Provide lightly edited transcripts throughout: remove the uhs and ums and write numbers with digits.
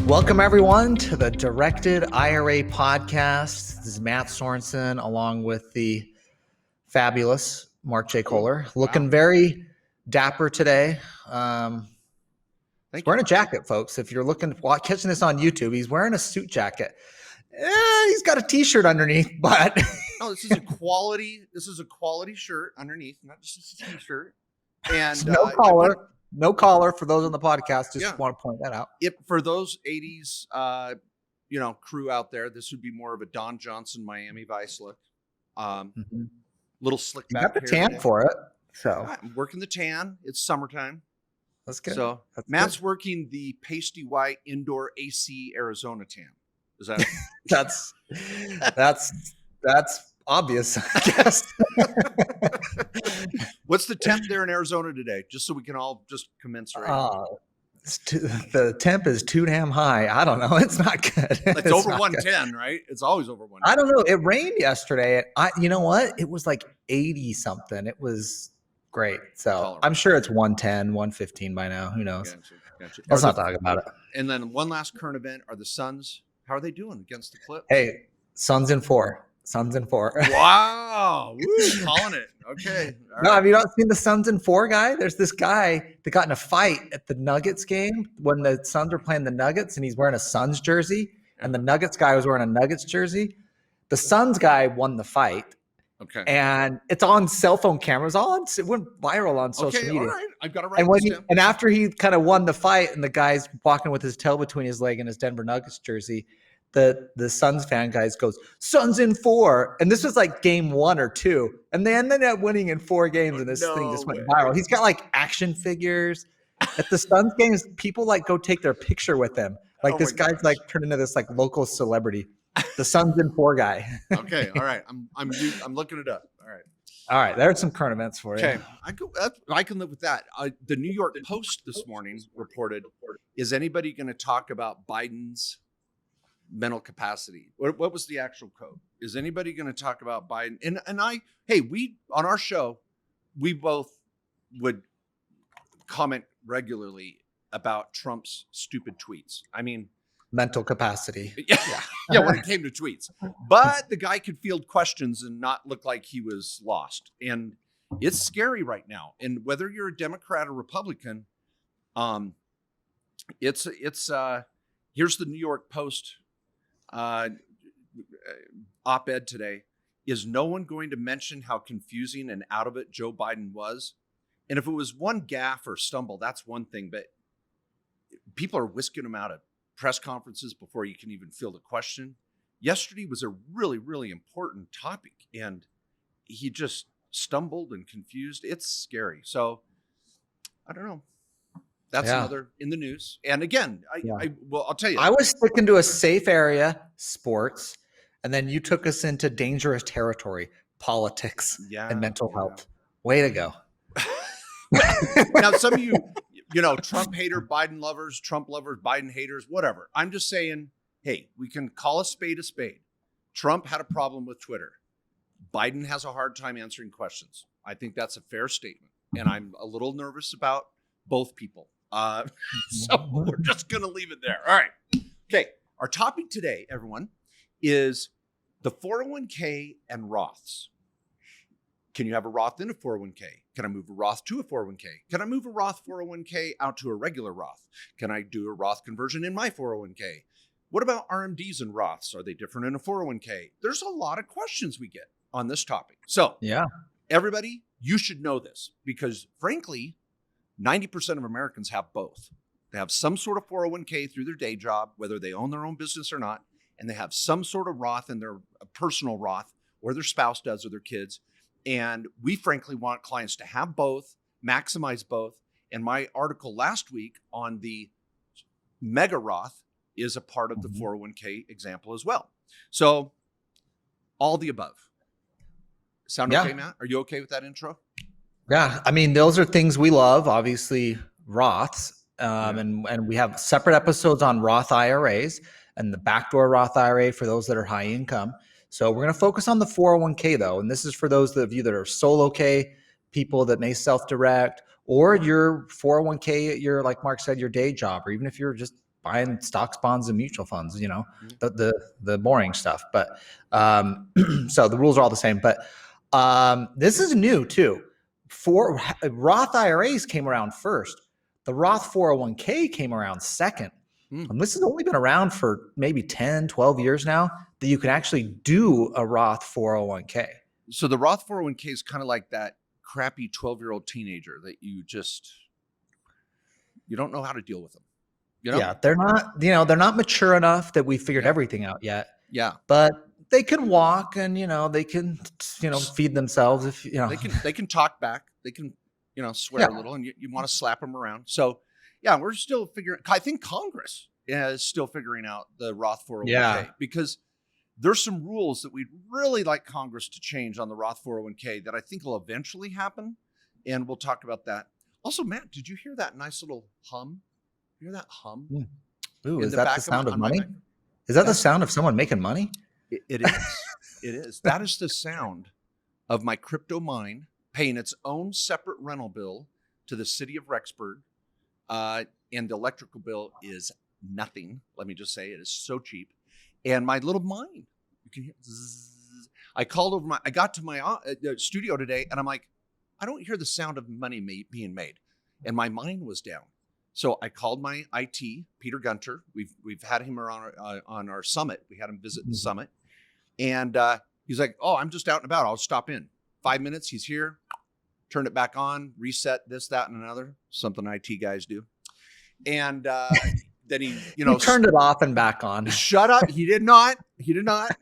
Welcome, everyone, to the Directed IRA Podcast. This is Matt Sorensen, along with the fabulous Mark J. Kohler. Looking very dapper today. He's wearing a jacket, folks. If you're catching this on YouTube, he's wearing a suit jacket. He's got a T-shirt underneath, but no, this is a quality. This is a quality shirt underneath, not just a T-shirt. And no collar. No collar for those on the podcast. Just want to point that out. For those 80s, crew out there, this would be more of a Don Johnson, Miami Vice look. Little slick back. You got the tan today for it. So I'm working the tan. It's summertime. That's good. So Matt's working the pasty white indoor AC Arizona tan. Is that? that's obvious, I guess. What's the temp there in Arizona today? Just so we can all just commensurate. The temp is too damn high. I don't know. It's not good. It's over 110, good. Right? It's always over 110. I don't know. It rained yesterday. You know what? It was like 80 something. It was great. So tolerable. I'm sure it's 110, 115 by now. Who knows? Gotcha. Let's not talk about it. And then one last current event are the Suns. How are they doing against the Clips? Hey, Suns in 4. Suns in 4. Wow. Woo, calling it. Okay. All right. Have you not seen the Suns in 4 guy? There's this guy that got in a fight at the Nuggets game when the Suns were playing the Nuggets, and he's wearing a Suns jersey, and the Nuggets guy was wearing a Nuggets jersey. The Suns guy won the fight. Okay. And it's on cell phone cameras. It went viral on social media. All right. I've got to write this down. And after he kind of won the fight, and the guy's walking with his tail between his leg and his Denver Nuggets jersey, the Suns fan guys goes, Suns in 4. And this was like game 1 or 2. And they ended up winning in 4 games. And this thing just went viral. He's got like action figures at the Suns games. People like go take their picture with him. Like this guy's like turned into this like local celebrity, the Suns in 4 guy. Okay. All right. I'm looking it up. All right. There's some current events for you. Okay. I can live with that. The New York Post this morning reported, is anybody going to talk about Biden's mental capacity? What was the actual code? Is anybody going to talk about Biden? And we on our show, we both would comment regularly about Trump's stupid tweets. I mean, mental capacity. Yeah, when it came to tweets. But the guy could field questions and not look like he was lost. And it's scary right now. And whether you're a Democrat or Republican, here's the New York Post op-ed today. Is no one going to mention how confusing and out of it Joe Biden was? And if it was one gaffe or stumble, that's one thing, but people are whisking him out of press conferences before you can even field a question. Yesterday was a really, really important topic, and he just stumbled and confused. It's scary. So I don't know. That's another in the news. And again, I'll tell you. I was sticking to a safe area, sports, and then you took us into dangerous territory, politics and mental health. Way to go. Now, some of you, Trump hater, Biden lovers, Trump lovers, Biden haters, whatever. I'm just saying, hey, we can call a spade a spade. Trump had a problem with Twitter. Biden has a hard time answering questions. I think that's a fair statement. And I'm a little nervous about both people. So we're just going to leave it there. All right. Okay. Our topic today, everyone, is the 401k and Roths. Can you have a Roth in a 401k? Can I move a Roth to a 401k? Can I move a Roth 401k out to a regular Roth? Can I do a Roth conversion in my 401k? What about RMDs and Roths? Are they different in a 401k? There's a lot of questions we get on this topic. So everybody, you should know this because frankly, 90% of Americans have both. They have some sort of 401k through their day job, whether they own their own business or not, and they have some sort of Roth in their personal Roth, or their spouse does, or their kids. And we frankly want clients to have both, maximize both. And my article last week on the Mega Roth is a part of the 401k example as well. So all the above. Sound okay, Matt? Are you okay with that intro? Yeah. I mean, those are things we love, obviously Roths. And we have separate episodes on Roth IRAs and the Backdoor Roth IRA for those that are high income. So we're going to focus on the 401k though. And this is for those of you that are solo K, people that may self-direct, or your 401k, your, like Mark said, your day job, or even if you're just buying stocks, bonds, and mutual funds, the boring stuff. But so the rules are all the same. But this is new too. For Roth IRAs came around first. The Roth 401k came around second. And this has only been around for maybe 10, 12 years now that you can actually do a Roth 401k. So the Roth 401k is kind of like that crappy 12-year-old teenager that you don't know how to deal with them. Yeah, they're not mature enough that we figured everything out yet. Yeah. But they can walk and, they can, feed themselves if, They can talk back. They can, swear a little, and you want to slap them around. So, yeah, we're still figuring. I think Congress is still figuring out the Roth 401k because there's some rules that we'd really like Congress to change on the Roth 401k that I think will eventually happen, and we'll talk about that. Also, Matt, did you hear that nice little hum? You hear that hum? Ooh, is that the sound of money? Is that the sound of someone making money? It is. It is. That is the sound of my crypto mine paying its own separate rental bill to the city of Rexburg. And the electrical bill is nothing. Let me just say it is so cheap. And my little mine, you can hear zzz. I got to my studio today and I'm like, I don't hear the sound of money being made. And my mine was down. So I called my IT, Peter Gunter. We've had him around on our summit. We had him visit the summit. And he's like, oh, I'm just out and about. I'll stop in. 5 minutes. He's here. Turn it back on. Reset this, that, and another. Something IT guys do. And then he turned it off and back on. Shut up. He did not. I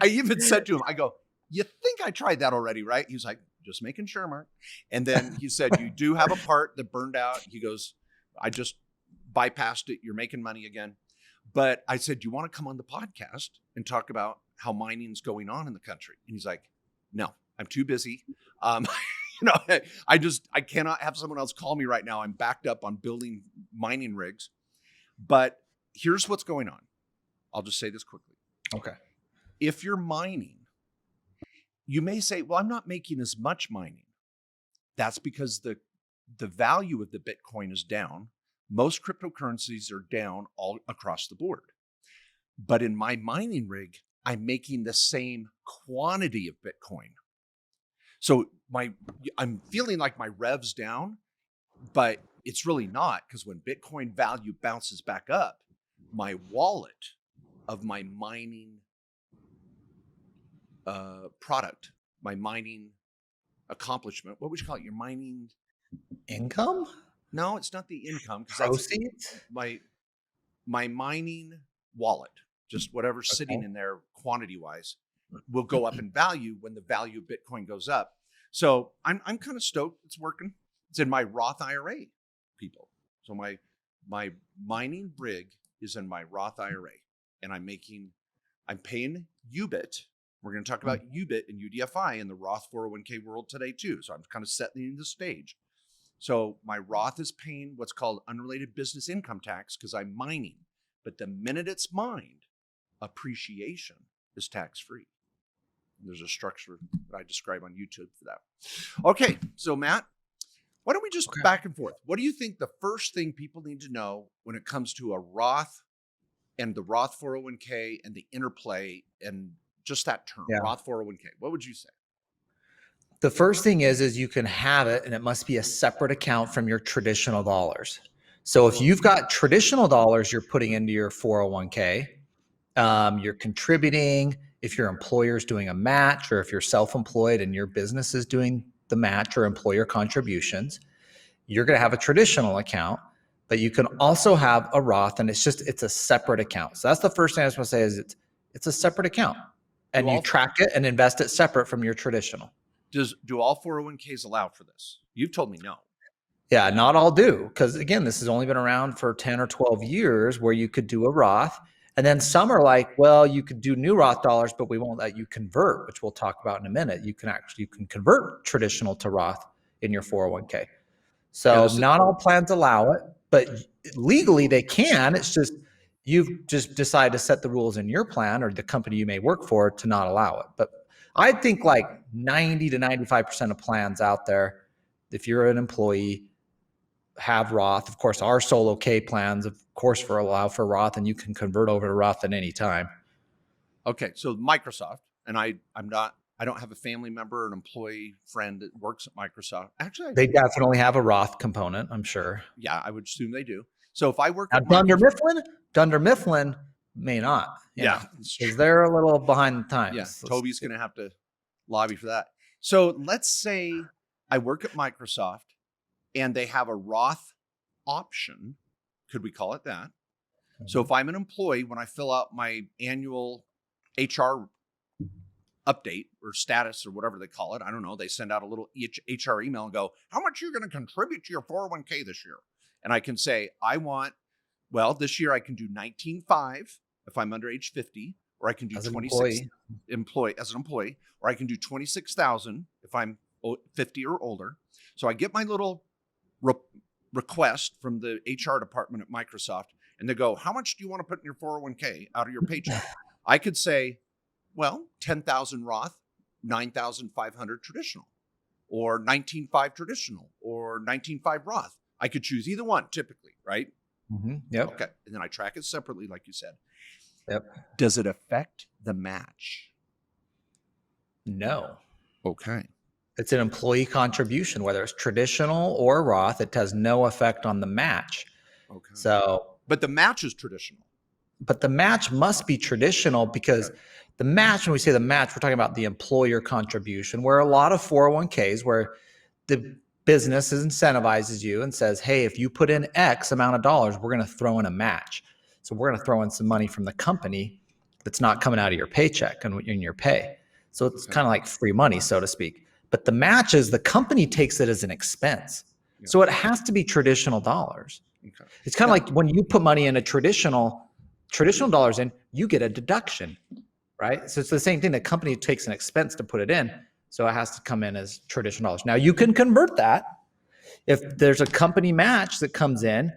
even said to him, I go, you think I tried that already, right? He's like, just making sure, Mark. And then he said, you do have a part that burned out. He goes, I just bypassed it. You're making money again. But I said, do you want to come on the podcast and talk about how mining's going on in the country? And he's like, no, I'm too busy. I cannot have someone else call me right now. I'm backed up on building mining rigs. But here's what's going on. I'll just say this quickly. Okay. If you're mining, you may say, well, I'm not making as much mining. That's because the value of the Bitcoin is down. Most cryptocurrencies are down all across the board. But in my mining rig, I'm making the same quantity of Bitcoin. So I'm feeling like my rev's down, but it's really not, because when Bitcoin value bounces back up, my wallet of my mining product, my mining accomplishment, what would you call it? Your mining income? No, it's not the income, because proceeds. My mining wallet, just whatever's sitting in there quantity wise, will go up in value when the value of Bitcoin goes up. So I'm kind of stoked. It's working. It's in my Roth IRA, people. So my mining rig is in my Roth IRA, and I'm paying UBIT. We're going to talk about UBIT and UDFI in the Roth 401k world today too. So I'm kind of setting the stage. So my Roth is paying what's called unrelated business income tax because I'm mining. But the minute it's mined, appreciation is tax-free. There's a structure that I describe on YouTube for that. Okay, so Matt, why don't we just back and forth? What do you think the first thing people need to know when it comes to a Roth and the Roth 401k and the interplay and just that term, Roth 401k? What would you say? The first thing is you can have it, and it must be a separate account from your traditional dollars. So if you've got traditional dollars you're putting into your 401k, you're contributing. If your employer is doing a match, or if you're self-employed and your business is doing the match or employer contributions, you're going to have a traditional account, but you can also have a Roth, and it's a separate account. So that's the first thing I was going to say is it's a separate account, and you track it and invest it separate from your traditional. Do all 401ks allow for this? You've told me no. Yeah, not all do, because again, this has only been around for 10 or 12 years where you could do a Roth. And then some are like, well, you could do new Roth dollars, but we won't let you convert, which we'll talk about in a minute. You can convert traditional to Roth in your 401k. So not all plans allow it, but legally they can. It's just you've just decided to set the rules in your plan or the company you may work for to not allow it. But I think like 90 to 95% of plans out there, if you're an employee, have Roth. Of course, our solo K plans, of course, allow for Roth, and you can convert over to Roth at any time. Okay, so Microsoft, and I don't have a family member or an employee friend that works at Microsoft. Actually, They definitely have a Roth component, I'm sure. yeah, I would assume they do. So if I work Now, at Dunder Mifflin may not. Because they're a little behind the times. Yeah, Toby's going to have to lobby for that. So let's say I work at Microsoft and they have a Roth option. Could we call it that? Mm-hmm. So if I'm an employee, when I fill out my annual HR update or status or whatever they call it, I don't know, they send out a little HR email and go, how much are you going to contribute to your 401k this year? And I can say, this year I can do 19.5 if I'm under age 50, or I can do 26 as an employee, or I can do 26,000 if I'm 50 or older. So I get my little request from the HR department at Microsoft, and they go, how much do you want to put in your 401k out of your paycheck? I could say, 10,000 Roth, 9,500 traditional, or 19.5 traditional, or 19.5 Roth. I could choose either one typically, right? Mm-hmm. Yep. Okay. And then I track it separately, like you said. Yep. Does it affect the match? No. Okay. It's an employee contribution, whether it's traditional or Roth. It has no effect on the match. Okay. But the match is traditional. But the match must be traditional because the match, when we say the match, we're talking about the employer contribution, where a lot of 401ks, where the business incentivizes you and says, hey, if you put in X amount of dollars, we're going to throw in a match. So we're going to throw in some money from the company that's not coming out of your paycheck and in your pay. So it's kind of like free money, so to speak. But the match is the company takes it as an expense. Yeah. So it has to be traditional dollars. Okay. It's kind of like when you put money in a traditional dollars in, you get a deduction, right? So it's the same thing. The company takes an expense to put it in. So it has to come in as traditional dollars. Now you can convert that if there's a company match that comes in.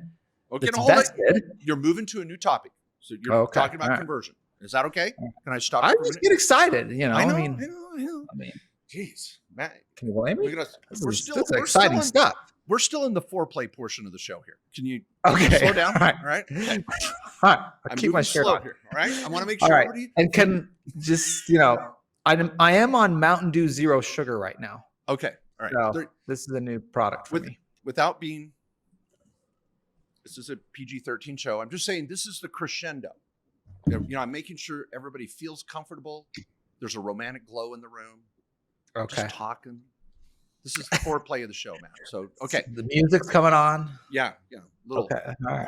Okay, vested. You're moving to a new topic. So you're talking about conversion. Is that okay? Can I stop? I just get excited. I know. Geez, Matt. Can you blame me? We're still exciting stuff. We're still in the foreplay portion of the show here. Can you slow down? All right. I'll keep my shirt on here. All right. I want to make sure everybody. And can just, I am on Mountain Dew Zero Sugar right now. Okay. All right. So this is a new product for me. This is a PG-13 show. I'm just saying this is the crescendo. I'm making sure everybody feels comfortable. There's a romantic glow in the room. Okay. Just talking. This is the foreplay of the show, man. So, okay. The music's coming on. Yeah. Little. Okay. Right.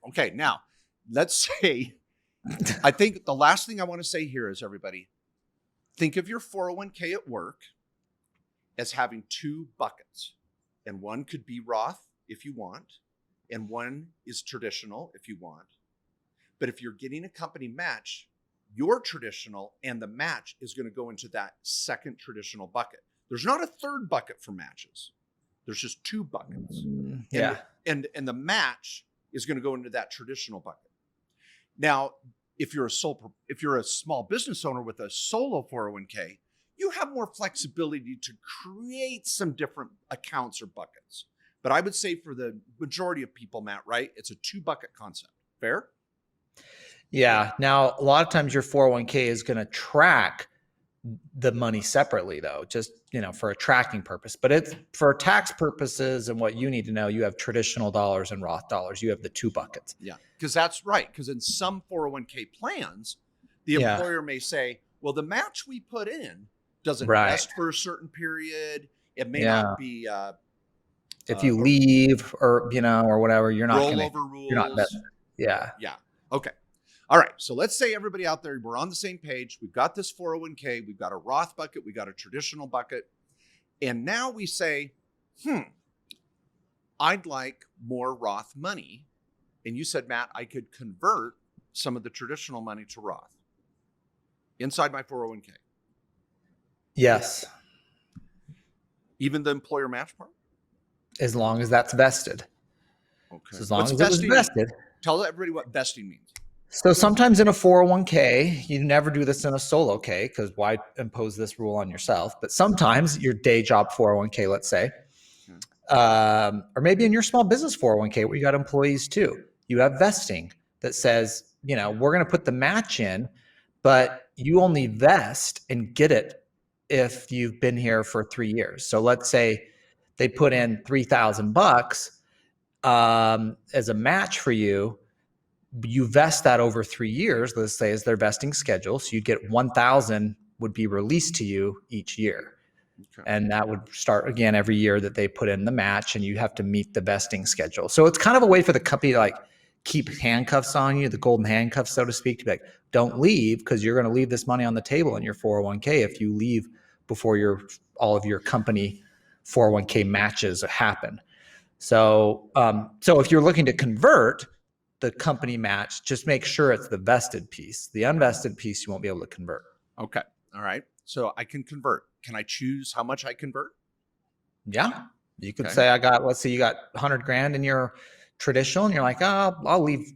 Okay. Now, let's say, I think the last thing I want to say here is, everybody, think of your 401k at work as having two buckets. And one could be Roth if you want, and one is traditional if you want. But if you're getting a company match, your traditional and the match is going to go into that second traditional bucket. There's not a third bucket for matches. There's just two buckets. Yeah. And the match is going to go into that traditional bucket. Now, if you're a small business owner with a solo 401k, you have more flexibility to create some different accounts or buckets. But I would say for the majority of people, Matt, right, it's a two bucket concept. Fair? Yeah. Now, a lot of times your 401k is going to track the money separately, though, just, for a tracking purpose. But it's for tax purposes and what you need to know, you have traditional dollars and Roth dollars. You have the two buckets. Yeah, because that's right. Because in some 401k plans, the employer may say, well, the match we put in doesn't vest for a certain period. It may not be... if you leave or, or whatever, you're not going to... Rollover rules. You're not vested. Yeah. Yeah. Okay. All right. So let's say everybody out there, we're on the same page. We've got this 401k. We've got a Roth bucket. We got a traditional bucket. And now we say, I'd like more Roth money. And you said, Matt, I could convert some of the traditional money to Roth inside my 401k. Yes. Even the employer match part? As long as that's vested. Okay. So as long as it's vested. Tell everybody what vesting means. So sometimes in a 401k, you never do this in a solo K because why impose this rule on yourself? But sometimes your day job 401k, let's say, Or maybe in your small business 401k where you got employees too, you have vesting that says, we're going to put the match in, but you only vest and get it if you've been here for 3 years. So let's say they put in $3,000 as a match for you. You vest that over 3 years, let's say, is their vesting schedule. So you get 1,000 would be released to you each year. Okay. And that would start again every year that they put in the match, and you have to meet the vesting schedule. So it's kind of a way for the company to like keep handcuffs on you, the golden handcuffs, so to speak, to be like, don't leave, because you're going to leave this money on the table in your 401k if you leave before all of your company 401k matches happen. So, so if you're looking to convert the company match, just make sure it's the vested piece. The unvested piece, you won't be able to convert. Okay. All right. So I can convert. Can I choose how much I convert? Yeah. You could say let's say you got 100 grand in your traditional and you're like, I'll leave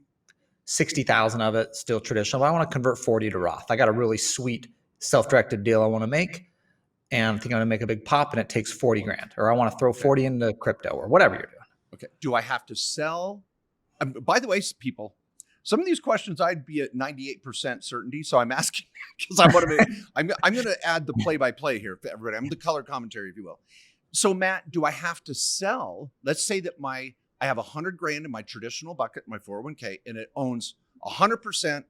60,000 of it still traditional, but I want to convert 40 to Roth. I got a really sweet self-directed deal I want to make, and I think I'm going to make a big pop, and it takes 40 grand, or I want to throw 40 into crypto or whatever you're doing. Okay. Do I have to sell? By the way, people, some of these questions I'd be at 98% certainty. So I'm asking because I want to I'm going to add the play-by-play here for everybody. I'm the color commentary, if you will. So Matt, do I have to sell? Let's say that I have 100 grand in my traditional bucket, my 401k, and it owns 100%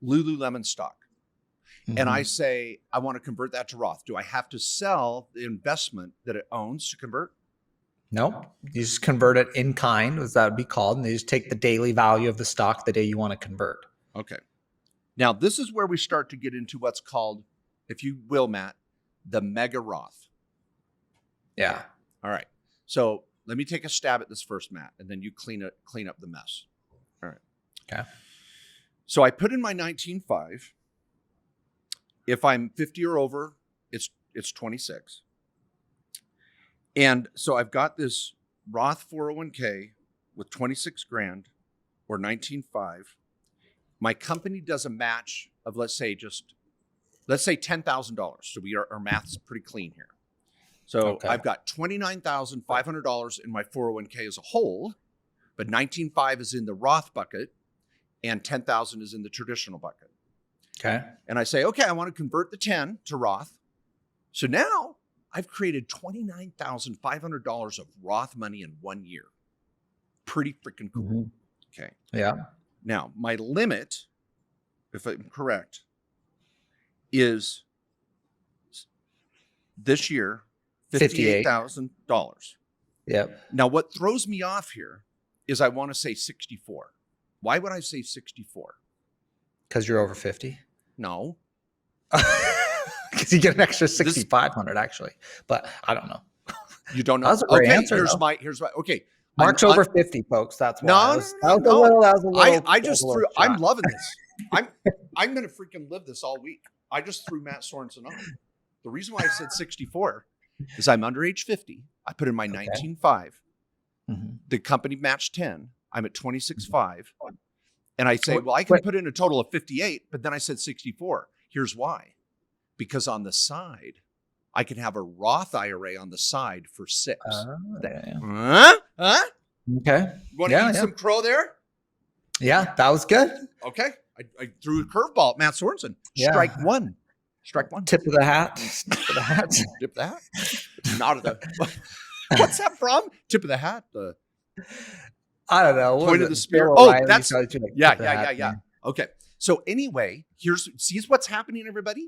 Lululemon stock. Mm-hmm. And I say, I want to convert that to Roth. Do I have to sell the investment that it owns to convert? No, you just convert it in kind, as that would be called, and they just take the daily value of the stock the day you want to convert. Okay. Now, this is where we start to get into what's called, if you will, Matt, the Mega Roth. Yeah. All right. So let me take a stab at this first, Matt, and then you clean up the mess. All right. Okay. So I put in my 19.5. If I'm 50 or over, it's 26. And so I've got this Roth 401k with 26 grand or 19.5. My company does a match of, let's say $10,000. So our math's pretty clean here. So I've got $29,500 in my 401k as a whole, but 19.5 is in the Roth bucket and 10,000 is in the traditional bucket. Okay. And I say, okay, I want to convert the 10 to Roth. So now I've created $29,500 of Roth money in 1 year. Pretty freaking cool. Mm-hmm. Okay. Yeah. Now, my limit, if I'm correct, is this year, $58,000. Yep. Now, what throws me off here is I want to say 64. Why would I say 64? Because you're over 50? No. Because you get an extra 6,500 actually, but I don't know. You don't know. That's a great answer. Here's my. Okay. Mark's over 50, folks. That's why. No. I just threw. I'm loving this. I'm going to freaking live this all week. I just threw Matt Sorensen on. The reason why I said 64 is I'm under age 50. I put in my 19.5. Mm-hmm. The company matched 10. I'm at 26.5. And I say, well, I can put in a total of 58, but then I said 64. Here's why. Because on the side, I can have a Roth IRA on the side for 6. Huh? Okay. You want to eat some crow there? Yeah, that was good. Okay. I threw a curveball at Matt Sorensen. Strike one. Tip of the hat. Tip of the hat. Tip of the hat. Not of the. What's that from? Tip of the hat. I don't know. Point of the spear. Oh, that's yeah. Okay. So anyway, see what's happening, everybody.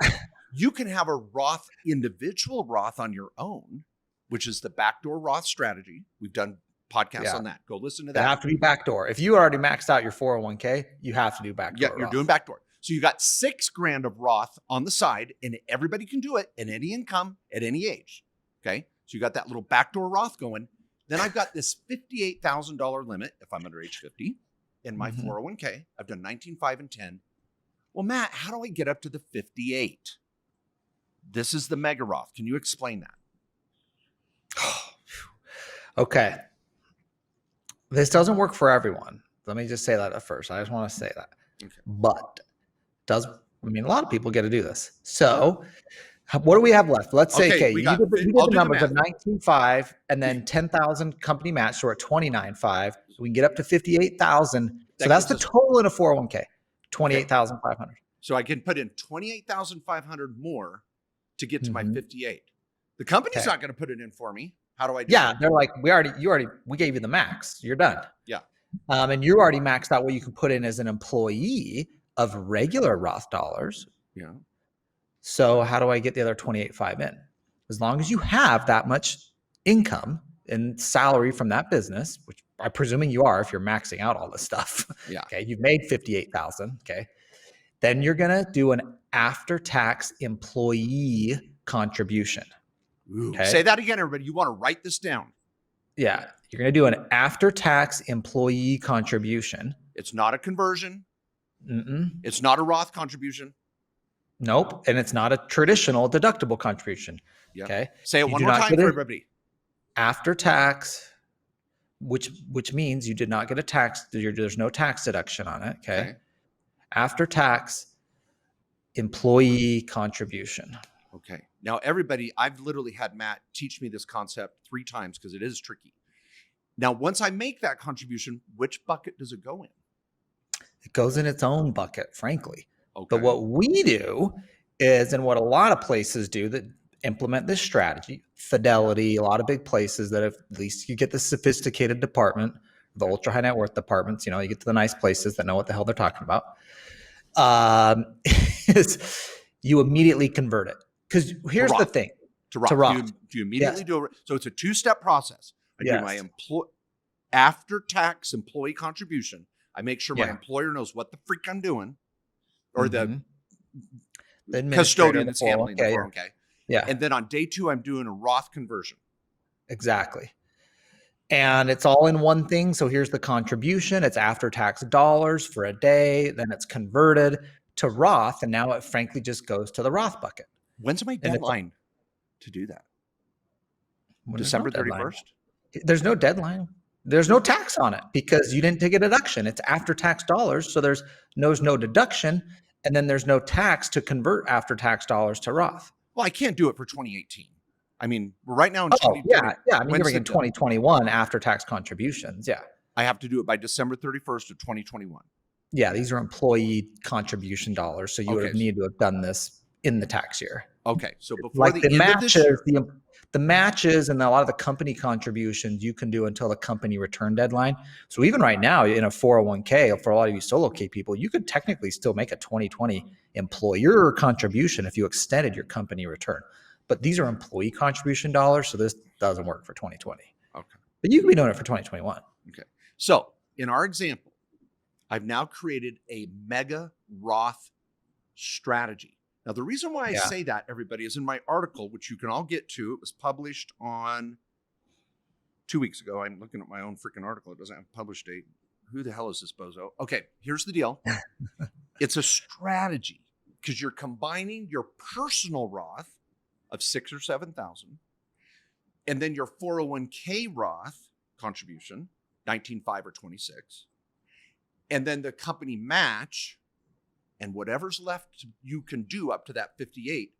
You can have a Roth, individual Roth on your own, which is the Backdoor Roth strategy. We've done podcasts on that. Go listen to that. They have to be backdoor. If you already maxed out your 401k, you have to do backdoor. Yeah, you're doing backdoor. So you got 6 grand of Roth on the side, and everybody can do it in any income at any age. Okay. So you got that little backdoor Roth going. Then I've got this $58,000 limit if I'm under age 50 in my 401k. I've done 19.5 and 10. Well, Matt, how do I get up to the 58? This is the Mega Roth. Can you explain that? Okay. This doesn't work for everyone. Let me just say that at first. I just want to say that. Okay. But a lot of people get to do this. So What do we have left? Let's say, okay, we you got did I'll the do the numbers of math. 19.5 and then 10,000 company match, so we're at 29.5. So we can get up to 58,000. So that's the total in a 401k, 28,500. So I can put in 28,500 more to get to my Mhm. 58. The company's Okay. not going to put it in for me. How do I do Yeah, that? they're like, we gave you the max. You're done. Yeah. And you already maxed out what you can put in as an employee of regular Roth dollars. Yeah. So how do I get the other 28.5 in? As long as you have that much income and salary from that business, which I'm presuming you are if you're maxing out all this stuff. Yeah. Okay. You've made 58,000. Okay. Then you're going to do an after-tax employee contribution. Okay. Say that again, everybody. You want to write this down. Yeah. You're going to do an after-tax employee contribution. It's not a conversion. Mm-mm. It's not a Roth contribution. Nope. And it's not a traditional deductible contribution. Yeah. Okay. Say it one more time for everybody. After tax, which means you did not get a tax. There's no tax deduction on it. Okay. After tax employee contribution. Okay. Now, everybody, I've literally had Matt teach me this concept 3 times because it is tricky. Now, once I make that contribution, which bucket does it go in? It goes in its own bucket, frankly. Okay. But what we do is, and what a lot of places do that implement this strategy, Fidelity, a lot of big places that have, at least you get the sophisticated department, the ultra high net worth departments, you get to the nice places that know what the hell they're talking about, is you immediately convert it. Because here's the thing. To Roth. Do you immediately do it? So it's a 2-step process. I do my after-tax employee contribution. I make sure my employer knows what the freak I'm doing, or the custodian that's handling the 401k. Yeah. And then on day 2, I'm doing a Roth conversion. Exactly. And it's all in one thing. So here's the contribution. It's after-tax dollars for a day. Then it's converted to Roth. And now it frankly just goes to the Roth bucket. When's my deadline to do that? December 31st? There's no deadline. There's no tax on it because you didn't take a deduction. It's after-tax dollars. So there's no deduction. And then there's no tax to convert after-tax dollars to Roth. Well, I can't do it for 2018. I mean, we're right now in 2020. Yeah. I mean, you're in 2021 after-tax contributions. Yeah. I have to do it by December 31st of 2021. Yeah, these are employee contribution dollars. So you would have needed to have done this in the tax year. Okay. So before the end of this year, the matches and a lot of the company contributions you can do until the company return deadline. So even right now in a 401k, for a lot of you solo K people, you could technically still make a 2020 employer contribution if you extended your company return. But these are employee contribution dollars, so this doesn't work for 2020. Okay. But you can be doing it for 2021. Okay. So in our example, I've now created a Mega Roth strategy. Now, the reason why I say that, everybody, is in my article, which you can all get to. It was published on 2 weeks ago. I'm looking at my own freaking article. It doesn't have a published date. Who the hell is this bozo? Okay, here's the deal. It's a strategy because you're combining your personal Roth of 6 or 7,000, and then your 401k Roth contribution, 19.5 or 26, and then the company match. And whatever's left you can do up to that 58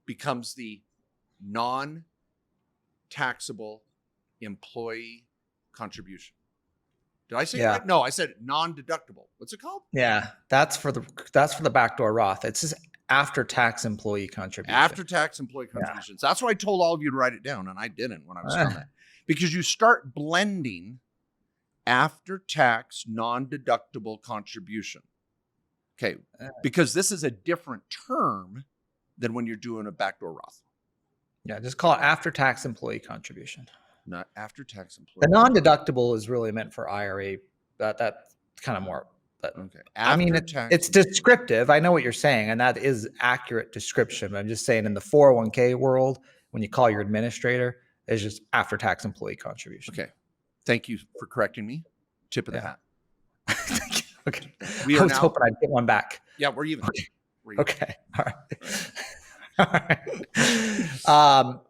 becomes the non-taxable employee contribution. Did I say it right? No, I said non-deductible. What's it called? Yeah, that's for the Backdoor Roth. It's just after-tax employee contribution. After-tax employee contributions. That's why I told all of you to write it down, and I didn't when I was on that. Because you start blending after-tax non-deductible contribution. Okay, because this is a different term than when you're doing a backdoor Roth. Yeah, just call it after-tax employee contribution. Not after-tax employee. The non-deductible is really meant for IRA. That's kind of more. But okay. I mean, it's descriptive. I know what you're saying, and that is accurate description. But I'm just saying, in the 401k world, when you call your administrator, it's just after-tax employee contribution. Okay, thank you for correcting me. Tip of the hat. Thank you. Okay. I was hoping I'd get one back. Yeah, we're even. Okay. We're even. Okay. All right. All right.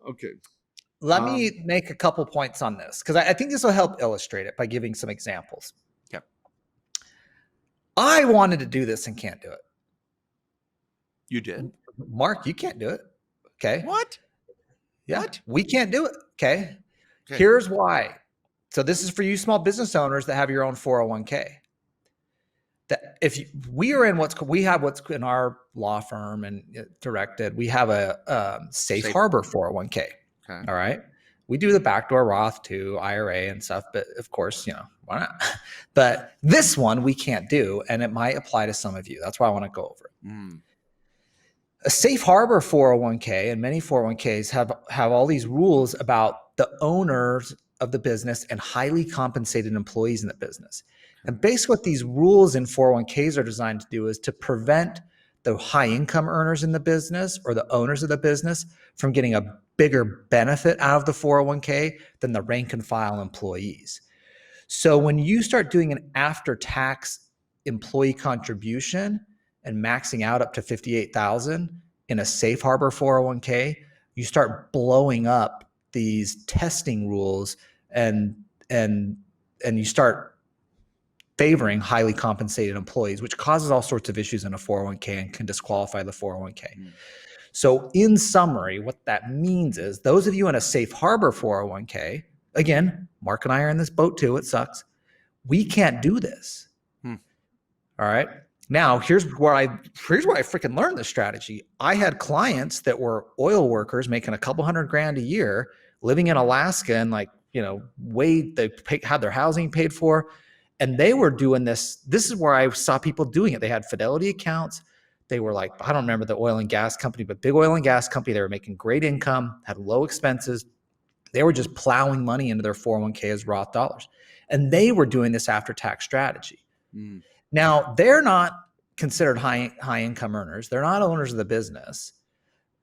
Okay. Let me make a couple points on this because I think this will help illustrate it by giving some examples. Okay. I wanted to do this and can't do it. You did? Mark, you can't do it. Okay. What? Yeah. What? We can't do it. Okay. Okay. Here's why. So this is for you small business owners that have your own 401k. That if we are in what's in our law firm and Directed, we have a safe harbor 401k. Okay. All right. We do the backdoor Roth too, IRA and stuff, but of course, why not? But this one we can't do, and it might apply to some of you. That's why I want to go over it. A safe harbor 401k, and many 401ks have all these rules about the owners of the business and highly compensated employees in the business. And basically what these rules in 401ks are designed to do is to prevent the high income earners in the business or the owners of the business from getting a bigger benefit out of the 401k than the rank and file employees. So when you start doing an after-tax employee contribution and maxing out up to $58,000 in a safe harbor 401k, you start blowing up these testing rules and you start favoring highly compensated employees, which causes all sorts of issues in a 401k and can disqualify the 401k. So in summary, what that means is those of you in a safe harbor 401k, again, Mark and I are in this boat too. It sucks. We can't do this. All right. Now, here's where I freaking learned this strategy. I had clients that were oil workers making a couple $100,000 a year, living in Alaska, and they had their housing paid for, and they were doing this. This is where I saw people doing it. They had Fidelity accounts. They were I don't remember the oil and gas company, but big oil and gas company. They were making great income, had low expenses. They were just plowing money into their 401k as Roth dollars. And they were doing this after-tax strategy. Now, they're not considered high income earners. They're not owners of the business,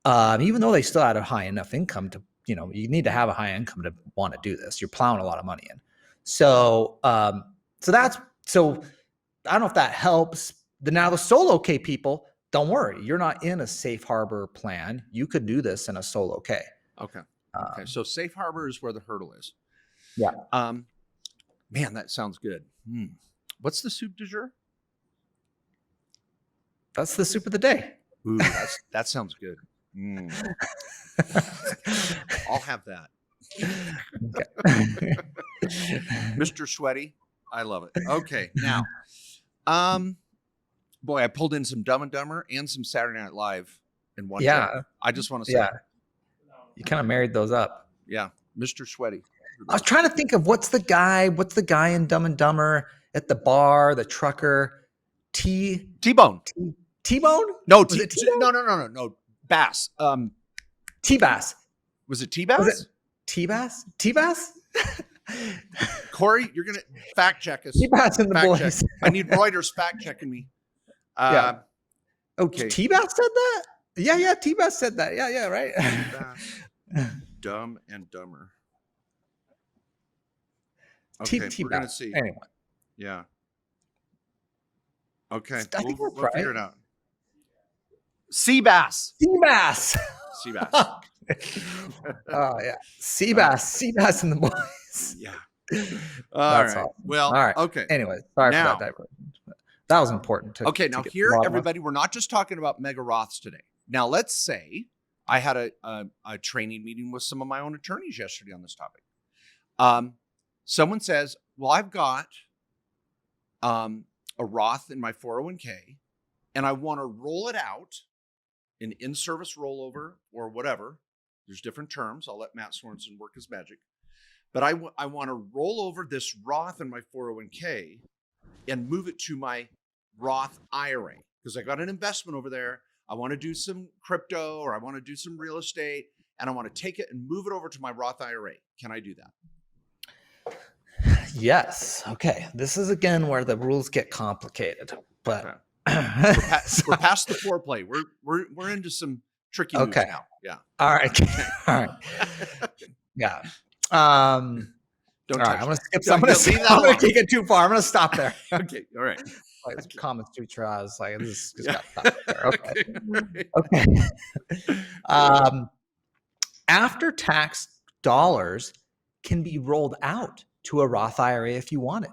even though they still had a high enough income to, you need to have a high income to want to do this. You're plowing a lot of money in. So I don't know if that helps. Now the solo K people, don't worry. You're not in a safe harbor plan. You could do this in a solo K. Okay. So safe harbor is where the hurdle is. Yeah. Man, that sounds good. What's the soup du jour? That's the soup of the day. Ooh, that sounds good. I'll have that. Okay. Mr. Sweaty. I love it. Okay. Now, boy, I pulled in some Dumb and Dumber and some Saturday Night Live in one day. I just want to say, you kind of married those up. Yeah. Mr. Sweaty. I was trying to think of what's the guy in Dumb and Dumber at the bar, the trucker, T-Bone. T-Bone? No, T-Bone? No. Bass. T-Bass. Was it T-Bass? Was it T-Bass? T-Bass? Corey, you're going to fact check us. T-Bass and the boys. Check. I need Reuters fact checking me. Yeah. Okay. T-Bass said that? Yeah. T-Bass said that. Yeah, right. Dumb and Dumber. Okay, we're going to see. Anyway. Yeah. Okay. I think we'll right. figure it out. Seabass. Seabass. Oh, yeah. Seabass and the boys. Yeah. That's right. Awesome. Well, all right. Okay. Anyway, sorry for that diversion. That was important. Now here, everybody, we're not just talking about Mega Roths today. Now, let's say I had a training meeting with some of my own attorneys yesterday on this topic. Someone says, well, I've got a Roth in my 401k, and I want to roll it out in in-service rollover or whatever. There's different terms. I'll let Matt Sorensen work his magic. But I want to roll over this Roth in my 401k and move it to my Roth IRA because I got an investment over there. I want to do some crypto or I want to do some real estate, and I want to take it and move it over to my Roth IRA. Can I do that? Yes. Okay. This is again where the rules get complicated, but okay. we're past the foreplay. We're into some tricky moves now. Yeah. All right. All right. Yeah. Don't all right. I'm gonna skip. I'm gonna take it too far. I'm gonna stop there. Okay. All right. Comments too tries. Like this just got stopped there. Okay. After tax dollars can be rolled out to a Roth IRA if you wanted.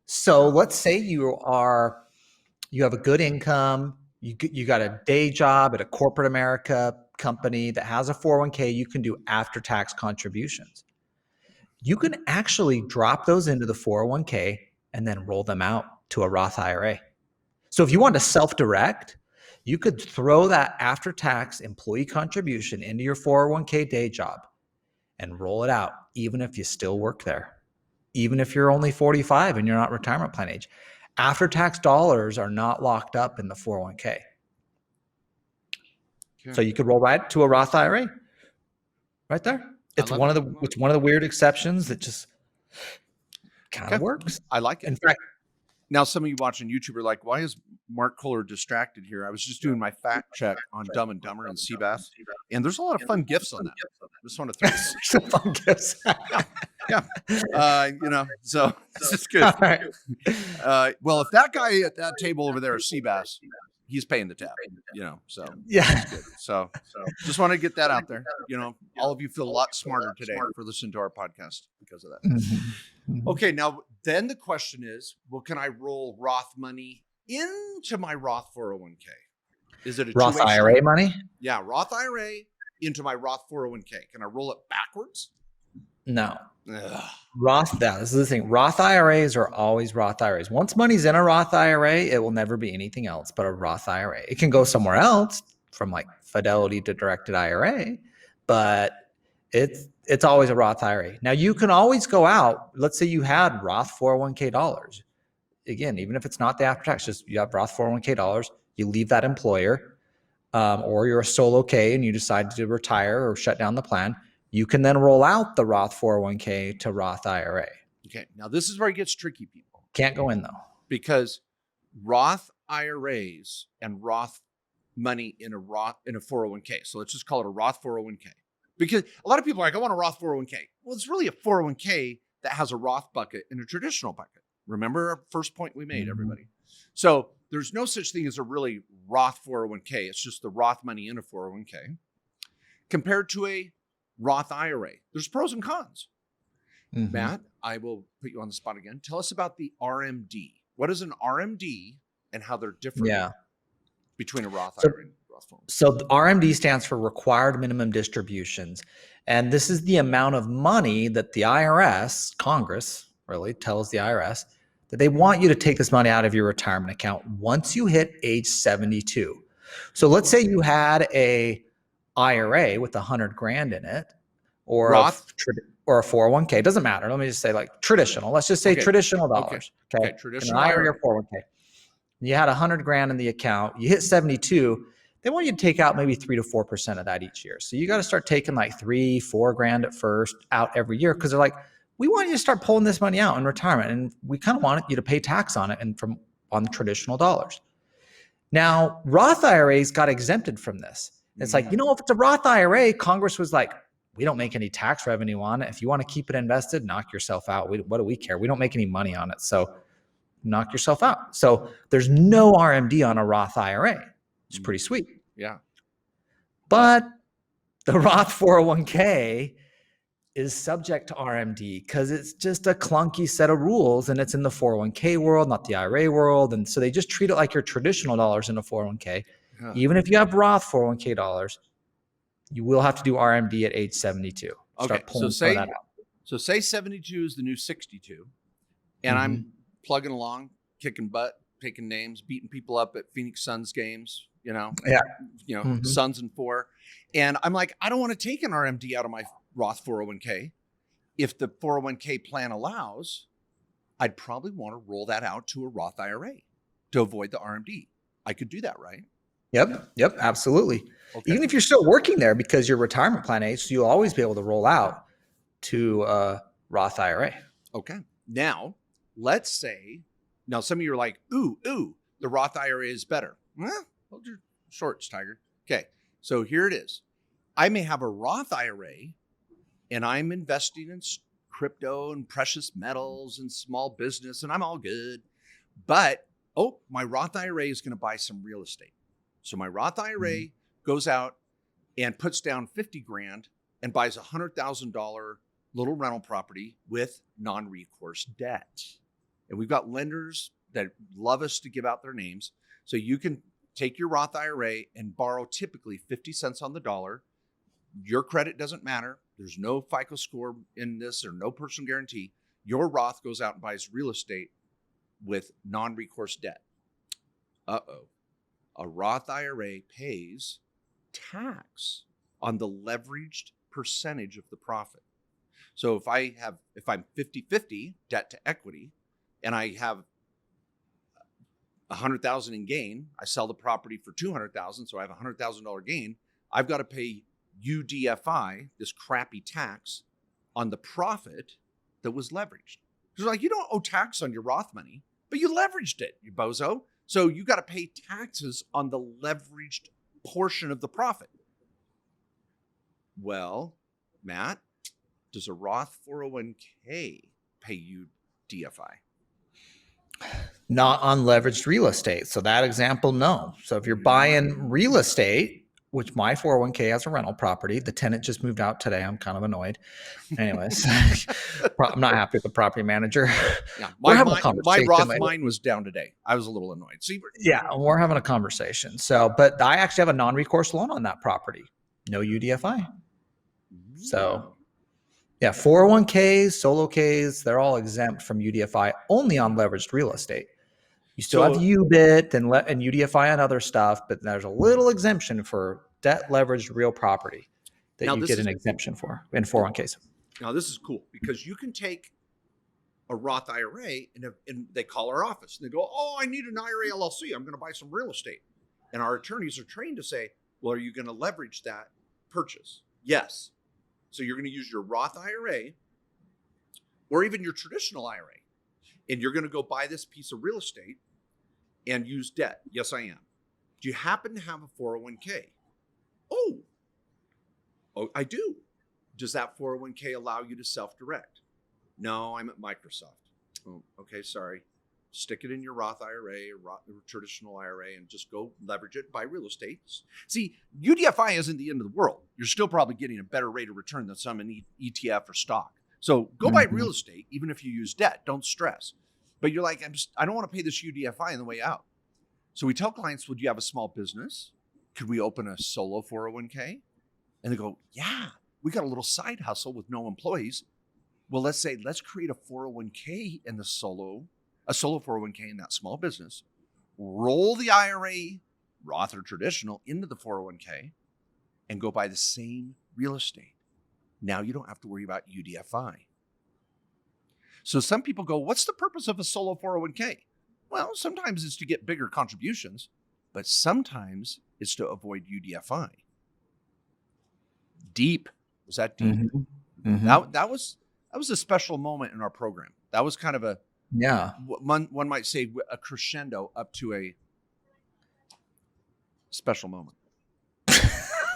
So let's say you have a good income, you got a day job at a corporate America, company that has a 401k, you can do after-tax contributions. You can actually drop those into the 401k and then roll them out to a Roth IRA. So if you want to self-direct, you could throw that after-tax employee contribution into your 401k day job and roll it out, even if you still work there, even if you're only 45 and you're not retirement plan age. After-tax dollars are not locked up in the 401k. Okay. So you could roll right to a Roth IRA right there. It's one of the weird exceptions that just kind of works. I like it. In fact, now some of you watching YouTube are like, why is Mark Kohler distracted here? I was just doing my fact check on Dumb and Dumber and Seabass, and there's a lot of fun gifs on that. I just want to throw some fun gifts. So this is good. Right. Well, if that guy at that table over there is Seabass, he's paying the tab, so yeah. So just want to get that out there. All of you feel a lot smarter today for listening to our podcast because of that. Mm-hmm. Okay. Now, then the question is, well, can I roll Roth money into my Roth 401k? Is it a Roth IRA money? Yeah. Roth IRA into my Roth 401k. Can I roll it backwards? No. Ugh. This is the thing. Roth IRAs are always Roth IRAs. Once money's in a Roth IRA, it will never be anything else but a Roth IRA. It can go somewhere else from like Fidelity to Directed IRA, but it's always a Roth IRA. Now you can always go out. Let's say you had Roth 401k dollars. Again, even if it's not the after tax, just you have Roth 401k dollars, you leave that employer, or you're a solo K and you decide to retire or shut down the plan. You can then roll out the Roth 401k to Roth IRA. Okay. Now this is where it gets tricky, people. Can't go in though. Because Roth IRAs and Roth money in a 401k. So let's just call it a Roth 401k. Because a lot of people are like, I want a Roth 401k. Well, it's really a 401k that has a Roth bucket and a traditional bucket. Remember our first point we made, everybody. So there's no such thing as a really Roth 401k. It's just the Roth money in a 401k compared to a Roth IRA. There's pros and cons. Mm-hmm. Matt, I will put you on the spot again. Tell us about the RMD. What is an RMD and how they're different between a Roth IRA and a Roth 401k? So the RMD stands for Required Minimum Distributions. And this is the amount of money that the IRS, Congress really tells the IRS that they want you to take this money out of your retirement account once you hit age 72. So let's say you had a IRA with $100,000 in it, or Roth, or a 401k. It doesn't matter. Let me just say like traditional. Let's just say traditional dollars. Okay. Traditional an IRA or 401k. You had $100,000 in the account. You hit 72. They want you to take out maybe 3 to 4% of that each year. So you got to start taking like $3-4 at first out every year, because they're like, we want you to start pulling this money out in retirement, and we kind of want you to pay tax on it and on the traditional dollars. Now, Roth IRAs got exempted from this. It's like, if it's a Roth IRA, Congress was like, we don't make any tax revenue on it. If you want to keep it invested, knock yourself out. What do we care? We don't make any money on it. So knock yourself out. So there's no RMD on a Roth IRA. It's pretty sweet. Yeah. But the Roth 401k is subject to RMD because it's just a clunky set of rules, and it's in the 401k world, not the IRA world. And so they just treat it like your traditional dollars in a 401k. Yeah. Even if you have Roth 401k dollars, you will have to do RMD at age 72. Okay, so say 72 is the new 62, and I'm plugging along, kicking butt, taking names, beating people up at Phoenix Suns games, Suns and 4. And I'm like, I don't want to take an RMD out of my Roth 401k. If the 401k plan allows, I'd probably want to roll that out to a Roth IRA to avoid the RMD. I could do that, right? Yep, absolutely. Okay. Even if you're still working there, because you're retirement plan age, so you'll always be able to roll out to a Roth IRA. Okay. Now, let's say, some of you are like, ooh, the Roth IRA is better. Hold your shorts, Tiger. Okay. So here it is. I may have a Roth IRA and I'm investing in crypto and precious metals and small business, and I'm all good. But, my Roth IRA is going to buy some real estate. So my Roth IRA goes out and puts down $50,000 and buys a $100,000 little rental property with non-recourse debt. And we've got lenders that love us to give out their names. So you can take your Roth IRA and borrow typically 50 cents on the dollar. Your credit doesn't matter. There's no FICO score in this or no personal guarantee. Your Roth goes out and buys real estate with non-recourse debt. Uh-oh. A Roth IRA pays tax on the leveraged percentage of the profit. So if I'm 50-50 debt to equity and I have $100,000 in gain, I sell the property for $200,000, so I have a $100,000 gain, I've got to pay UDFI, this crappy tax, on the profit that was leveraged. It's like, you don't owe tax on your Roth money, but you leveraged it, you bozo. So you got to pay taxes on the leveraged portion of the profit. Well, Matt, does a Roth 401k pay you DFI? Not on leveraged real estate. So that example, no. So if you're buying real estate, which my 401k has a rental property, the tenant just moved out today. I'm kind of annoyed. Anyways, I'm not happy with the property manager. Yeah, my Roth mine was down today. I was a little annoyed. See, yeah, we're having a conversation. So, but I actually have a non-recourse loan on that property. No UDFI. So, yeah, 401ks, solo Ks, they're all exempt from UDFI only on leveraged real estate. You still have UBIT and UDFI on other stuff, but there's a little exemption for debt leveraged real property that you get an exemption for in 401ks. Now, this is cool because you can take a Roth IRA and they call our office and they go, oh, I need an IRA LLC. I'm going to buy some real estate. And our attorneys are trained to say, well, are you going to leverage that purchase? Yes. So you're going to use your Roth IRA or even your traditional IRA. And you're going to go buy this piece of real estate and use debt. Yes, I am. Do you happen to have a 401k? Oh, I do. Does that 401k allow you to self-direct? No, I'm at Microsoft. Oh, okay, sorry. Stick it in your Roth IRA or traditional IRA and just go leverage it, buy real estate. See, UDFI isn't the end of the world. You're still probably getting a better rate of return than some in ETF or stock. So go buy real estate, even if you use debt. Don't stress. But you're like, I don't want to pay this UDFI on the way out. So we tell clients, would you have a small business? Could we open a solo 401k? And they go, yeah, we got a little side hustle with no employees. Well, let's create a 401k in a solo 401k in that small business. Roll the IRA, Roth or traditional, into the 401k and go buy the same real estate. Now you don't have to worry about UDFI. So some people go, what's the purpose of a solo 401k? Well, sometimes it's to get bigger contributions, but sometimes it's to avoid UDFI. Deep. Was that deep? Mm-hmm. Mm-hmm. That was a special moment in our program. That was kind of a, one might say a crescendo up to a special moment.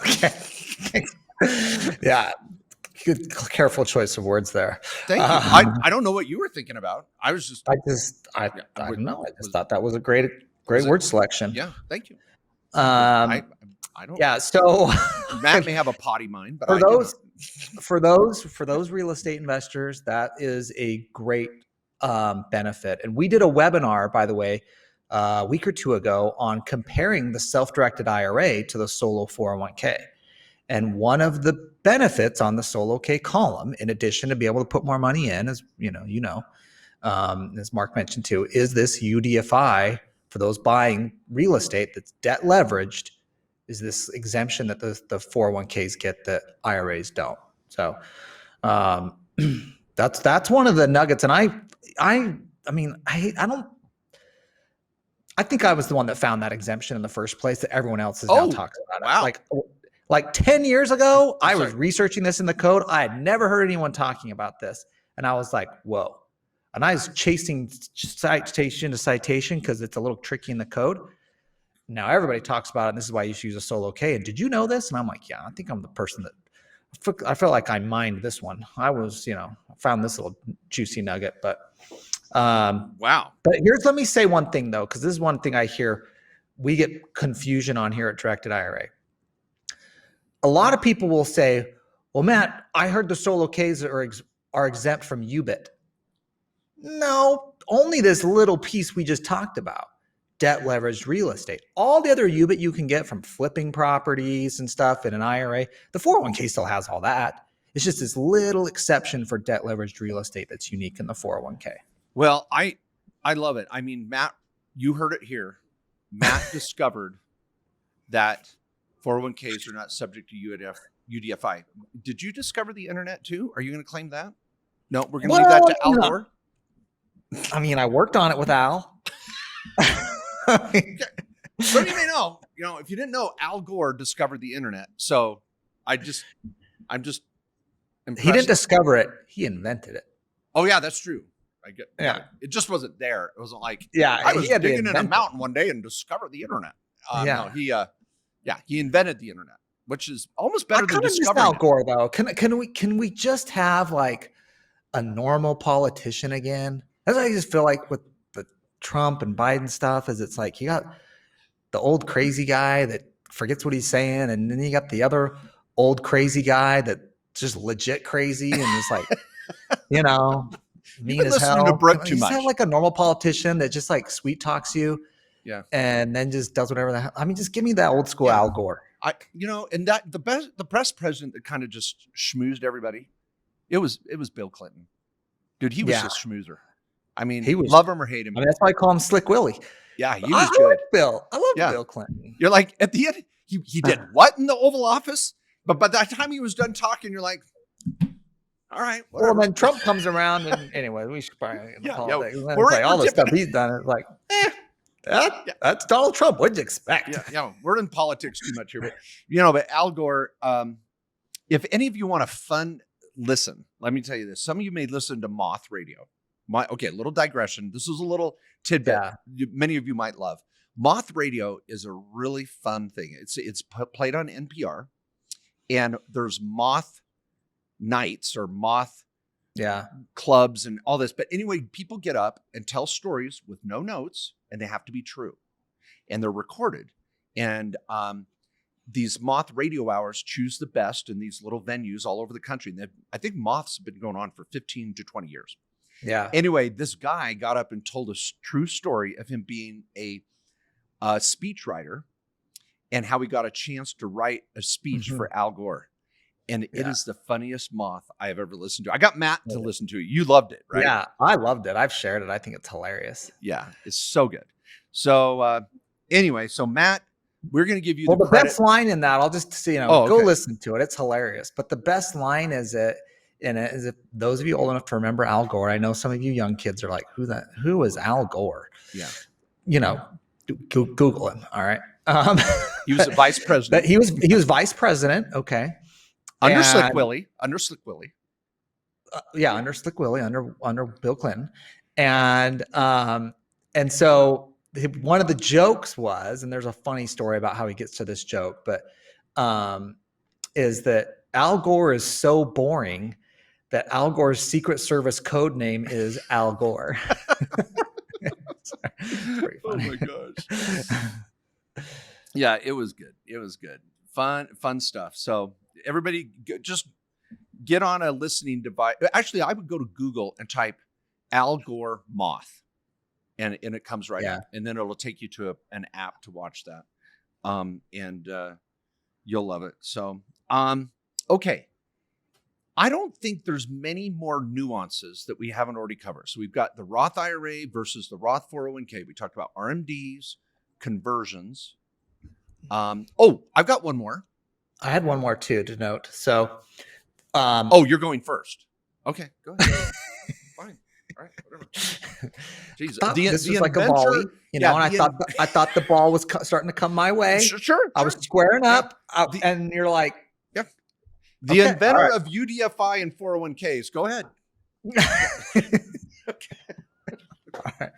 Okay. Yeah. Good, careful choice of words there. Thank you. I don't know what you were thinking about. I don't know. I just thought that was a great word selection. Yeah. Thank you. I don't. Yeah. So Matt may have a potty mind, but for those real estate investors, that is a great benefit. And we did a webinar, by the way, a week or two ago on comparing the self-directed IRA to the solo 401k. And one of the benefits on the solo K column, in addition to be able to put more money in, as as Mark mentioned too, is this UDFI for those buying real estate that's debt leveraged, is this exemption that the 401ks get that IRAs don't. So that's one of the nuggets. And I think I was the one that found that exemption in the first place that everyone else is now talking about. Wow. Like 10 years ago, I was researching this in the code. I had never heard anyone talking about this. And I was like, whoa. And I was chasing citation to citation because it's a little tricky in the code. Now everybody talks about it, and this is why you should use a solo K. And did you know this? And I'm like, yeah, I think I'm the person that I felt like I mined this one. I was, found this little juicy nugget. But wow. But let me say one thing though, because this is one thing I hear we get confusion on here at Directed IRA. A lot of people will say, well, Matt, I heard the solo Ks are exempt from UBIT. No, only this little piece we just talked about. debt leveraged real estate. All the other UBIT you can get from flipping properties and stuff in an IRA, the 401k still has all that. It's just this little exception for debt leveraged real estate that's unique in the 401k. Well, I love it. I mean, Matt, you heard it here. Matt discovered that 401ks are not subject to UDFI. Did you discover the internet too? Are you going to claim that? No, we're going to leave that to Al Gore. I mean, I worked on it with Al. So you may know, if you didn't know, Al Gore discovered the internet. So I'm just impressed. He didn't discover it. He invented it. Oh yeah, that's true. I get. Yeah. It just wasn't there. It wasn't like, I was digging in a mountain one day and discovered the internet. No, he invented the internet, which is almost better than discovering Al Gore though. Can we just have like a normal politician again? That's what I just feel like with the Trump and Biden stuff. Is it's like you got the old crazy guy that forgets what he's saying, and then you got the other old crazy guy that's just legit crazy and is like, mean as hell. To Brooke too just much. have like a normal politician that just like sweet talks you, and then just does whatever the hell. I mean, just give me that old school Al Gore. And that the best president that kind of just schmoozed everybody, it was Bill Clinton, dude. He was a schmoozer. I mean, he was, love him or hate him. I mean, that's why I call him Slick Willie. Yeah, he was good. I like Bill. I love Bill Clinton. You're like, at the end, he did what in the Oval Office? But by the time he was done talking, you're like, all right. Whatever. Well, then Trump comes around, and anyway, we should probably politics. We're all the stuff he's done. It's like, that's Donald Trump. What'd you expect? Yeah, we're in politics too much here, but Al Gore. If any of you want a fun listen, let me tell you this. Some of you may listen to Moth Radio. Little digression. This is a little tidbit many of you might love. Moth Radio is a really fun thing. It's played on NPR, and there's Moth nights or Moth clubs and all this. But anyway, people get up and tell stories with no notes, and they have to be true, and they're recorded. And these Moth radio hours choose the best in these little venues all over the country. And I think Moth's been going on for 15 to 20 years. Yeah. Anyway, this guy got up and told a true story of him being a speechwriter and how he got a chance to write a speech for Al Gore. And it is the funniest Moth I have ever listened to. I got Matt to listen to it. You loved it, right? Yeah, I loved it. I've shared it. I think it's hilarious. Yeah, it's so good. So anyway, Matt, we're going to give you the credit. Best line in that, I'll just go listen to it. It's hilarious. But the best line is if those of you old enough to remember Al Gore, I know some of you young kids are like, who is Al Gore? Yeah. Google him. All right. He was a vice president. He was vice president. Okay. Under Slick Willie. Under Slick Willie, under Bill Clinton. And so one of the jokes was, and there's a funny story about how he gets to this joke, but is that Al Gore is so boring that Al Gore's Secret Service code name is Al Gore. It's pretty funny. Oh my gosh. Yeah, it was good. It was good. Fun stuff. So everybody just get on a listening device. Actually, I would go to Google and type Al Gore Moth, and it comes right up. And then it'll take you to an app to watch that. And you'll love it. So, okay. I don't think there's many more nuances that we haven't already covered. So we've got the Roth IRA versus the Roth 401k. We talked about RMDs, conversions. I've got one more. I had one more too to note. So, you're going first. Okay, go ahead. Fine. All right, whatever. Jeez, this was like a volley, and I thought the ball was starting to come my way. Sure. I was squaring up, and you're like, the inventor of UDFI and 401ks. Go ahead. Okay. All right.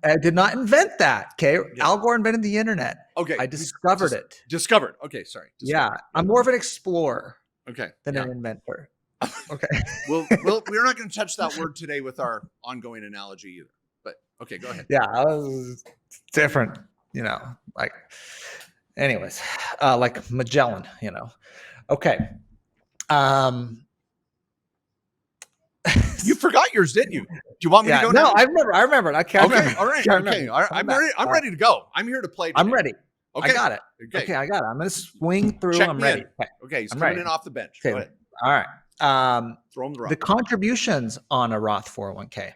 I did not invent that. Okay. Yeah. Al Gore invented the internet. Okay. I discovered it. Discovered. Okay. Sorry. Yeah. I'm more of an explorer. Okay. Than an inventor. Okay. We're not going to touch that word today with our ongoing analogy either. But okay, go ahead. Yeah. It was different, anyways, like Magellan, Okay. You forgot yours, didn't you? Do you want me to go no, now? I remember it. Okay, All right. Okay. All right. I'm ready to go. I'm here to play today. I'm ready. Okay. I got it. Okay, I got it. I'm going to swing through. Check I'm me ready. in. Okay, he's I'm coming ready. in off the bench. Okay. Go ahead. All right. Throw him the rock. The contributions on a Roth 401k.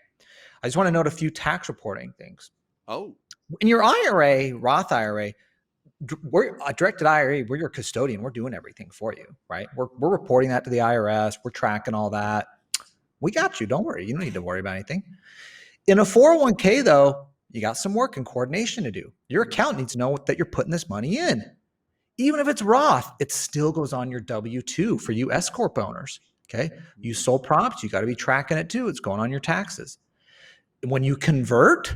I just want to note a few tax reporting things. Oh. In your IRA, Roth IRA, we're a directed IRA, we're your custodian. We're doing everything for you, right? We're reporting that to the IRS. We're tracking all that. We got you. Don't worry. You don't need to worry about anything. In a 401k, though, you got some work and coordination to do. Your accountant needs to know that you're putting this money in. Even if it's Roth, it still goes on your W-2 for you S Corp owners, okay? You sole props, you got to be tracking it too. It's going on your taxes. When you convert,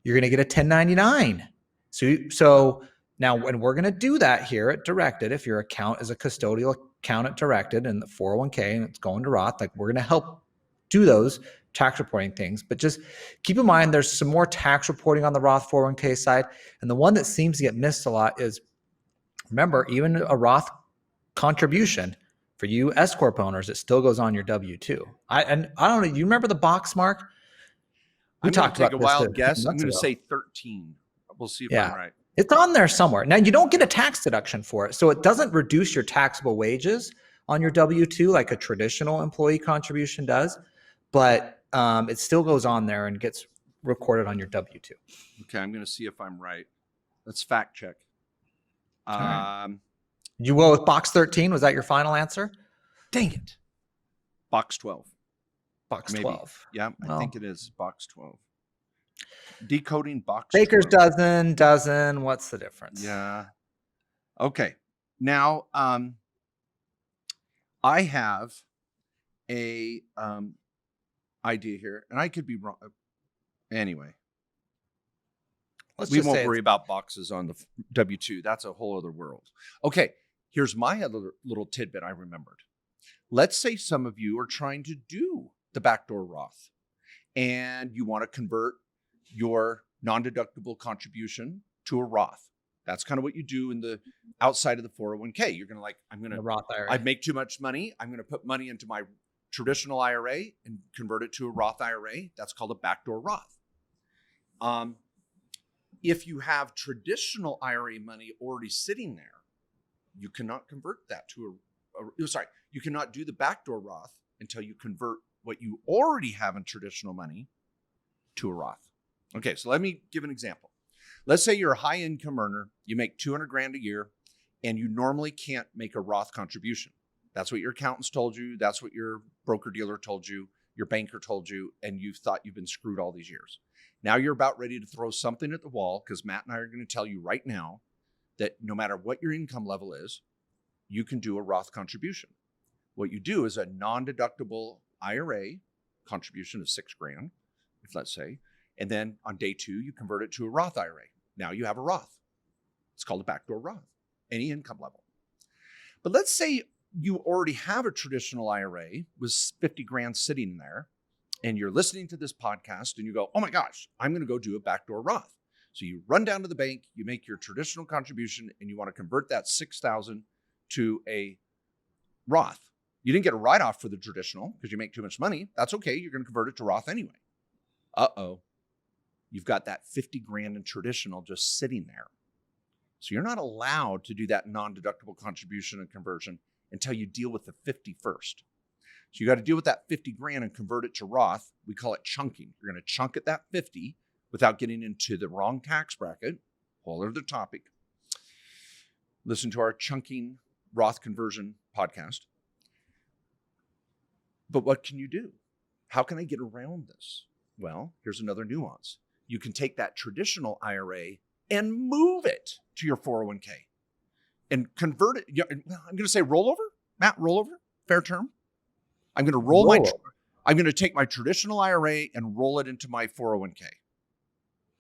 you're going to get a 1099. So now when we're going to do that here at Directed, if your account is a custodial account at Directed and the 401k and it's going to Roth, like we're going to help do those tax reporting things. But just keep in mind, there's some more tax reporting on the Roth 401k side. And the one that seems to get missed a lot is, remember, even a Roth contribution for you S Corp owners, it still goes on your W-2. I don't know. You remember the box, Mark? I'm going to take a wild guess. I'm going to say 13. We'll see if I'm right. It's on there somewhere. Now, you don't get a tax deduction for it. So it doesn't reduce your taxable wages on your W-2 like a traditional employee contribution does. But it still goes on there and gets recorded on your W-2. Okay, I'm going to see if I'm right. Let's fact check. Right. You go with box 13? Was that your final answer? Dang it. Box 12. Box Maybe. 12. Yeah, I think it is box 12. Decoding box Baker's 12. dozen. What's the difference? Yeah. Okay. Now, I have a idea here, and I could be wrong. Anyway, we won't worry about boxes on the W-2. That's a whole other world. Okay, here's my other little tidbit I remembered. Let's say some of you are trying to do the backdoor Roth, and you want to convert your non-deductible contribution to a Roth. That's kind of what you do in the outside of the 401k. You're going to Roth IRA. I make too much money. I'm going to put money into my traditional IRA and convert it to a Roth IRA. That's called a backdoor Roth. If you have traditional IRA money already sitting there, you cannot convert that to you cannot do the backdoor Roth until you convert what you already have in traditional money to a Roth. Okay, so let me give an example. Let's say you're a high income earner, you make 200 grand a year, and you normally can't make a Roth contribution. That's what your accountants told you. That's what your broker dealer told you, your banker told you, and you've thought you've been screwed all these years. Now you're about ready to throw something at the wall because Matt and I are going to tell you right now that no matter what your income level is, you can do a Roth contribution. What you do is a non-deductible IRA contribution of $6 grand, if let's say, and then on day 2, you convert it to a Roth IRA. Now you have a Roth. It's called a backdoor Roth, any income level. But let's say you already have a traditional IRA with 50 grand sitting there, and you're listening to this podcast and you go, oh my gosh, I'm going to go do a backdoor Roth. So you run down to the bank, you make your traditional contribution, and you want to convert that $6,000 to a Roth. You didn't get a write-off for the traditional because you make too much money. That's okay. You're going to convert it to Roth anyway. Uh-oh. You've got that 50 grand in traditional just sitting there. So you're not allowed to do that non-deductible contribution and conversion until you deal with the 50 first. So you got to deal with that 50 grand and convert it to Roth. We call it chunking. You're going to chunk at that 50 without getting into the wrong tax bracket. Whole other topic. Listen to our chunking Roth conversion podcast. But what can you do? How can I get around this? Well, here's another nuance. You can take that traditional IRA and move it to your 401k and convert it. I'm going to say rollover. Matt, rollover, fair term. I'm going to I'm going to take my traditional IRA and roll it into my 401k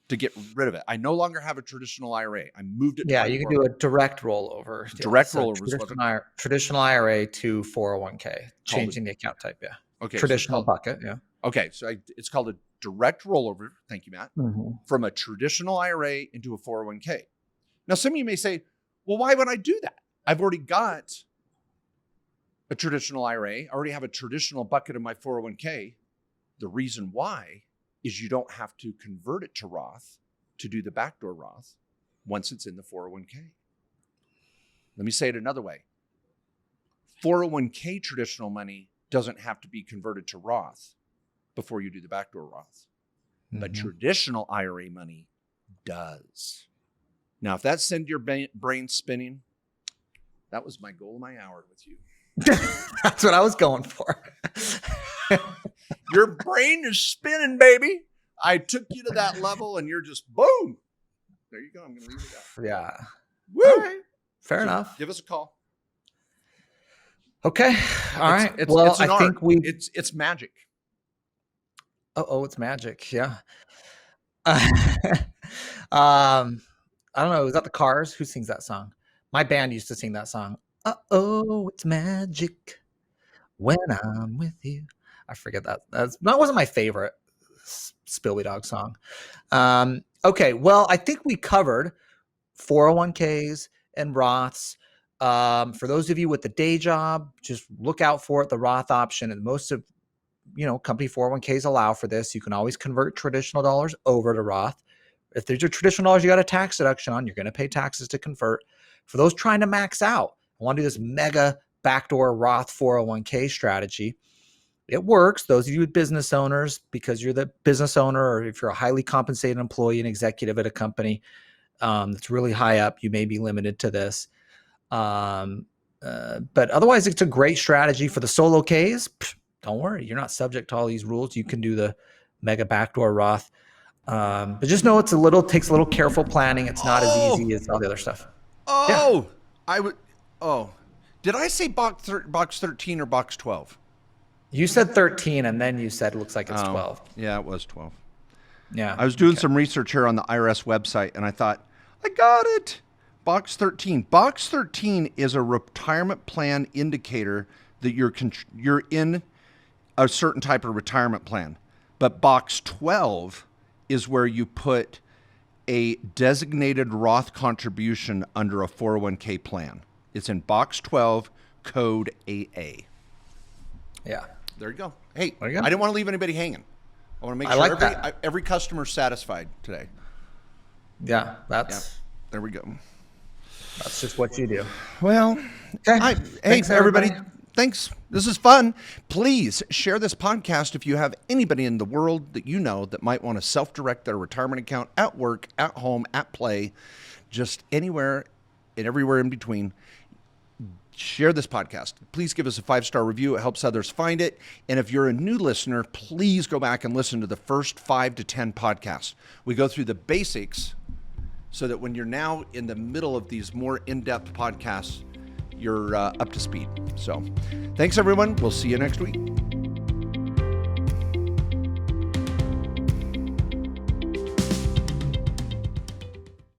to get rid of it. I no longer have a traditional IRA. I moved it. Yeah, you can do a direct rollover. Direct rollover. Traditional IRA to 401k, changing the account type. Yeah. Okay. Traditional bucket. Yeah. Okay. So it's called a direct rollover. Thank you, Matt. Mm-hmm. From a traditional IRA into a 401k. Now, some of you may say, well, why would I do that? I've already got a traditional IRA. I already have a traditional bucket in my 401k. The reason why is you don't have to convert it to Roth to do the backdoor Roth once it's in the 401k. Let me say it another way. 401k traditional money doesn't have to be converted to Roth before you do the backdoor Roth. But traditional IRA money does. Now, if that sends your brain spinning, that was my goal of my hour with you. That's what I was going for. Your brain is spinning, baby. I took you to that level and you're just boom. There you go. I'm going to leave it out. Yeah. Woo. All right. Fair enough. Give us a call. Okay. All right. It's I think it's magic. Oh, it's magic. Yeah. I don't know. Is that the Cars? Who sings that song? My band used to sing that song. It's magic when I'm with you. I forget that. That wasn't my favorite Spillway Dog song. Okay. Well, I think we covered 401ks and Roths. For those of you with the day job, just look out for it. The Roth option, and most of company 401ks allow for this. You can always convert traditional dollars over to Roth. If there's your traditional dollars you got a tax deduction on, you're going to pay taxes to convert. For those trying to max out, I want to do this mega backdoor Roth 401k strategy. It works. Those of you with business owners, because you're the business owner, or if you're a highly compensated employee and executive at a company that's really high up, you may be limited to this. But otherwise, it's a great strategy for the solo Ks. Don't worry, you're not subject to all these rules. You can do the mega backdoor Roth. But just know takes a little careful planning. It's not as easy as all the other stuff. Did I say box 13 or box 12? You said 13, and then you said it looks like it's 12. Yeah, it was 12. Yeah. I was doing some research here on the IRS website, and I thought, I got it. Box 13. Box 13 is a retirement plan indicator that you're in a certain type of retirement plan. But box 12 is where you put a designated Roth contribution under a 401k plan. It's in box 12, code AA. Yeah. There you go. Hey, There you go. I didn't want to leave anybody hanging. I want to make I sure like that. every customer's satisfied today. Yeah, There we go. that's just what you do. Well, Okay. Thanks, everybody. Thanks. This is fun. Please share this podcast if you have anybody in the world that you know that might want to self-direct their retirement account at work, at home, at play, just anywhere and everywhere in between. Share this podcast. Please give us a 5-star review. It helps others find it. And if you're a new listener, please go back and listen to the first 5 to 10 podcasts. We go through the basics so that when you're now in the middle of these more in-depth podcasts, you're up to speed. So thanks, everyone. We'll see you next week.